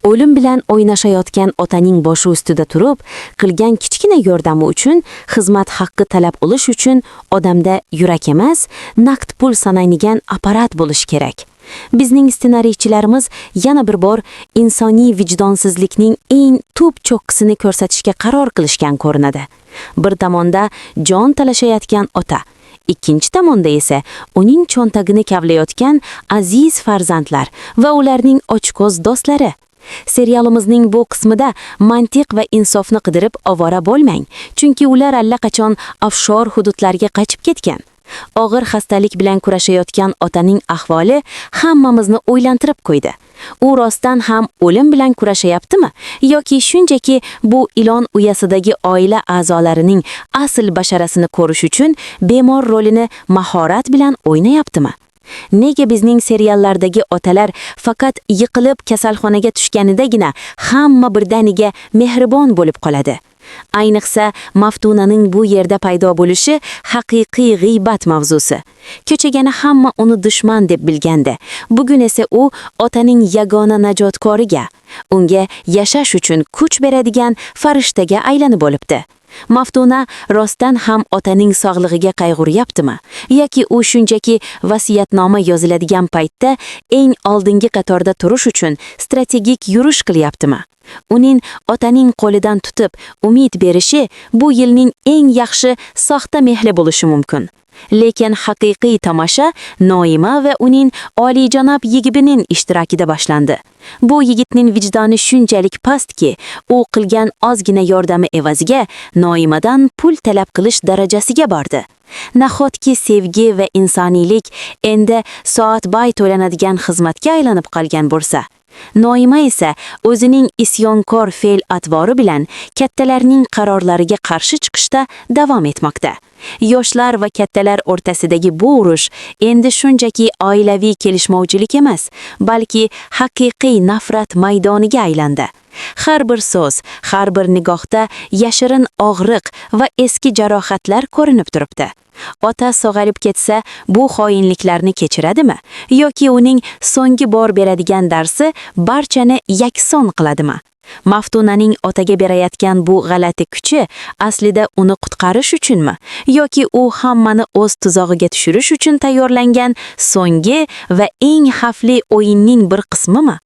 O'lim bilan o'ynashayotgan otaning boshi ustida turib, qilgan kichkina yordami uchun xizmat haqqi talab qilish uchun odamda yurak emas, naqd pul sanaydigan apparat bo'lish kerak. Bizning ssenariychilarimiz yana bir bor insoniy vijdonsizlikning eng tub cho'qqisini ko'rsatishga qaror qilishgan ko'rinadi. Bir tomonda jon talashayotgan ota, ikkinchi tomonda esa uning cho'ntagini kavlayotgan aziz farzandlar va ularning ochko'z do'stlari. Serialimizning bu qismida mantiq va insofni qidirib ovora bo'lmang, chunki ular allaqachon afshor hududlarga qochib ketgan. Og'ir xastalik bilan kurashayotgan otaning ahvoli hammamizni o'ylantirib qo'ydi. U rostdan ham o'lim bilan kurashayaptimi yoki shunchaki bu ilon uyasidagi oila a'zolarining asl basharasini ko'rish uchun bemor rolini mahorat bilan o'ynayaptimi? Nega bizning seriallardagi otalar faqat yiqilib kasalxonaga tushganidagina hamma birdaniga mehribon bo'lib qoladi? Ayniqsa, Maftunaning bu yerda paydo bo'lishi haqiqiy g'iybat mavzusi. Kechagina hamma uni dushman deb bilgandi. Bugun esa u otaning yagona najotkoriga, unga yashash uchun kuch beradigan farishtaga aylanib bo'libdi. Maftuna rostdan ham otaning sog'lig'iga qayg'uryaptimi yoki u shunchaki vasiyatnoma yoziladigan paytda eng oldingi qatorda turish uchun strategik yurish qilyaptimi? Uning otaning qo'lidan tutib umid berishi bu yilning eng yaxshi soxta mehli bo'lishi mumkin. Lekin haqiqiy tomosha Noima va uning oliyjanob yigibining ishtirokida boshlandi. Bu yigitning vijdoni shunchalik pastki, u qilgan ozgina yordami evaziga Noimadan pul talab qilish darajasiga bordi. Nahotki sevgi va insoniylik endi soatbay to'lanadigan xizmatga aylanib qolgan bo'lsa, Noima esa o'zining isyonkor fe'l-atvori bilan kattalarning qarorlariga qarshi chiqishda davom etmoqda. Yoshlar va kattalar o'rtasidagi bu urush endi shunchaki oilaviy kelishmovchilik emas, balki haqiqiy nafrat maydoniga aylandi. Har bir so'z, har bir nigohda yashirin og'riq va eski jarohatlar ko'rinib turibdi. Ota sog'ayib ketsa, bu xoinliklarni kechiradimi yoki uning so'nggi bor beradigan darsi barchani yakson qiladimi? Maftunaning otaga berayotgan bu g'alati kuchi aslida uni qutqarish uchunmi yoki u hammani o'z tuzog'iga tushirish uchun tayyorlangan so'nggi va eng xavfli o'yinning bir qismimi?